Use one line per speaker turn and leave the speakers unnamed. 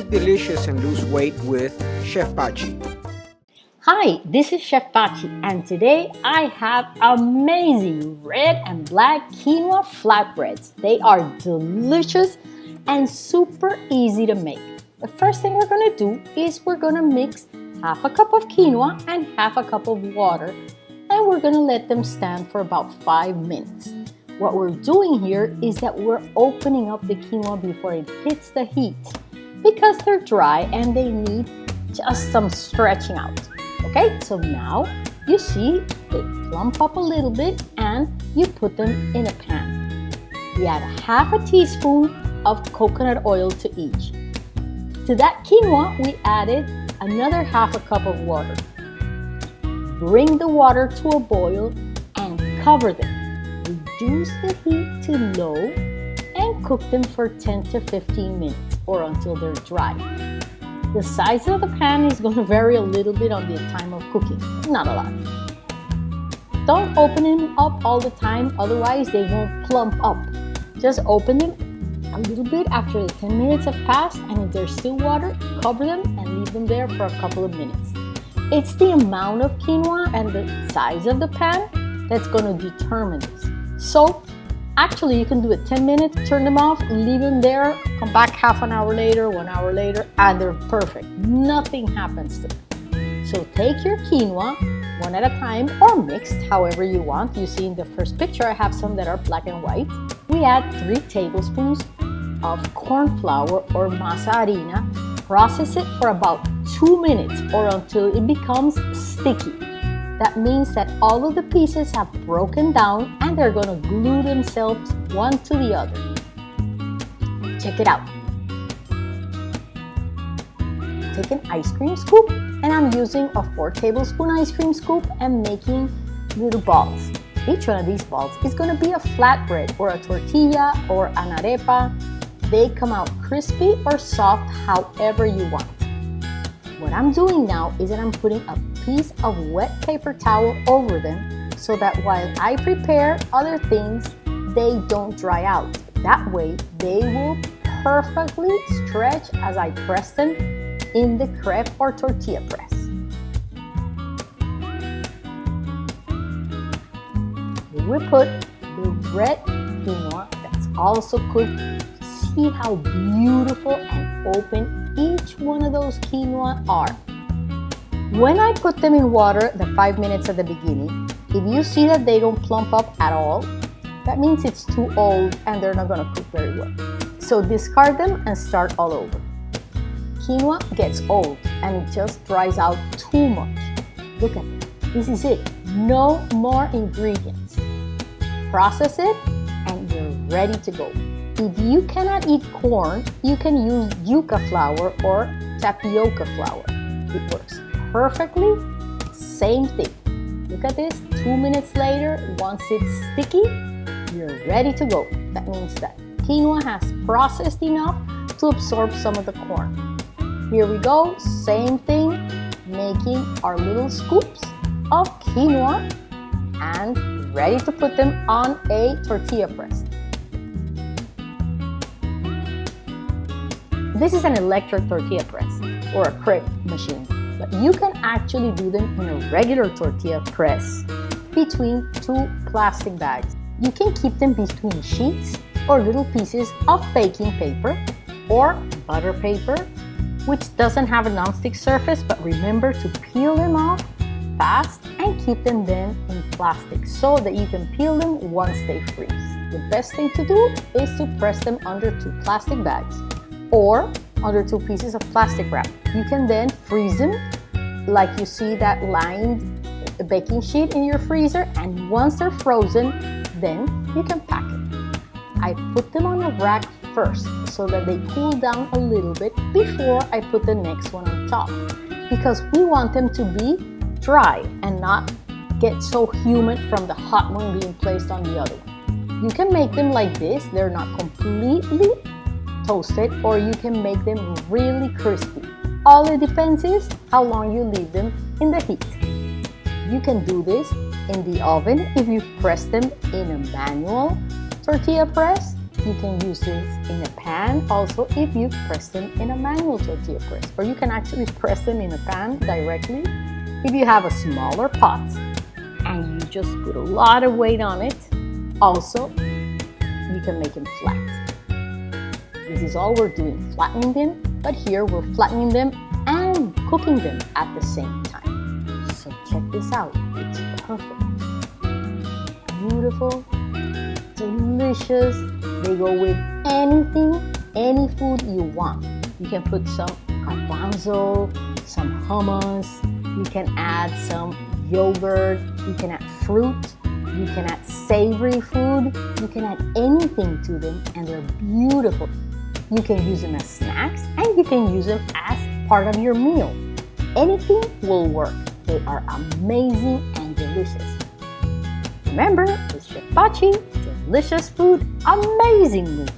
Eat delicious and lose weight with Chef Pachi.
Hi, this is Chef Pachi, and today I have amazing red and black quinoa flatbreads. They are delicious and super easy to make. The first thing we're going to do is we're going to mix half a cup of quinoa and half a cup of water, and we're going to let them stand for about 5 minutes. What we're doing here is that we're opening up the quinoa before it hits the heat because they're dry and they need just some stretching out. Okay, so now you see they plump up a little bit and you put them in a pan. We add half a teaspoon of coconut oil to each. To that quinoa, we added another half a cup of water. Bring the water to a boil and cover them. Reduce the heat to low and cook them for 10 to 15 minutes or until they're dry. The size of the pan is going to vary a little bit on the time of cooking, not a lot. Don't open them up all the time, otherwise they won't plump up. Just open them a little bit after the 10 minutes have passed, and if there's still water, cover them and leave them there for a couple of minutes. It's the amount of quinoa and the size of the pan that's going to determine this. So actually, you can do it 10 minutes, turn them off, leave them there, come back half an hour later, 1 hour later, and they're perfect. Nothing happens to them. So take your quinoa one at a time or mixed, however you want. You see in the first picture, I have some that are black and white. We add 3 tablespoons of corn flour or masa harina. Process it for about 2 minutes or until it becomes sticky. That means that all of the pieces have broken down and they're going to glue themselves one to the other. Check it out. Take an ice cream scoop, and I'm using a 4 tablespoon ice cream scoop and making little balls. Each one of these balls is going to be a flatbread or a tortilla or an arepa. They come out crispy or soft, however you want. What I'm doing now is that I'm putting a piece of wet paper towel over them so that while I prepare other things, they don't dry out. That way, they will perfectly stretch as I press them in the crepe or tortilla press. We put the red quinoa that's also cooked. See how beautiful and open each one of those quinoa are. When I put them in water the 5 minutes at the beginning, if you see that they don't plump up at all, that means it's too old and they're not going to cook very well. So discard them and start all over. Quinoa gets old and it just dries out too much. Look at it. This is it. No more ingredients. Process it and you're ready to go. If you cannot eat corn, you can use yuca flour or tapioca flour. It works perfectly. Same thing. Look at this. 2 minutes later, once it's sticky, you're ready to go. That means that quinoa has processed enough to absorb some of the corn. Here we go. Same thing. Making our little scoops of quinoa and ready to put them on a tortilla press. This is an electric tortilla press or a crepe machine, but you can actually do them in a regular tortilla press between 2 plastic bags. You can keep them between sheets or little pieces of baking paper or butter paper, which doesn't have a non-stick surface, but remember to peel them off fast and keep them then in plastic so that you can peel them once they freeze. The best thing to do is to press them under 2 plastic bags or under 2 pieces of plastic wrap. You can then freeze them like you see that lined baking sheet in your freezer, and once they're frozen, then you can pack it. I put them on a rack first so that they cool down a little bit before I put the next one on top, because we want them to be dry and not get so humid from the hot one being placed on the other one. You can make them like this. They're not completely toasted, or you can make them really crispy. All it depends is how long you leave them in the heat. You can do this in the oven if you press them in a manual tortilla press, You can use this in a pan also if you press them in a manual tortilla press, or you can actually press them in a pan directly if you have a smaller pot and you just put a lot of weight on it. Also, you can make them flat. This is all we're doing, flattening them, but here we're flattening them and cooking them at the same time. So check this out, it's perfect. Beautiful, delicious. They go with anything, any food you want. You can put some garbanzo, some hummus, you can add some yogurt, you can add fruit, you can add savory food, you can add anything to them, and they're beautiful. You can use them as snacks, and you can use them as part of your meal. Anything will work. They are amazing and delicious. Remember, it's Chef Pachi, delicious food, amazing mood.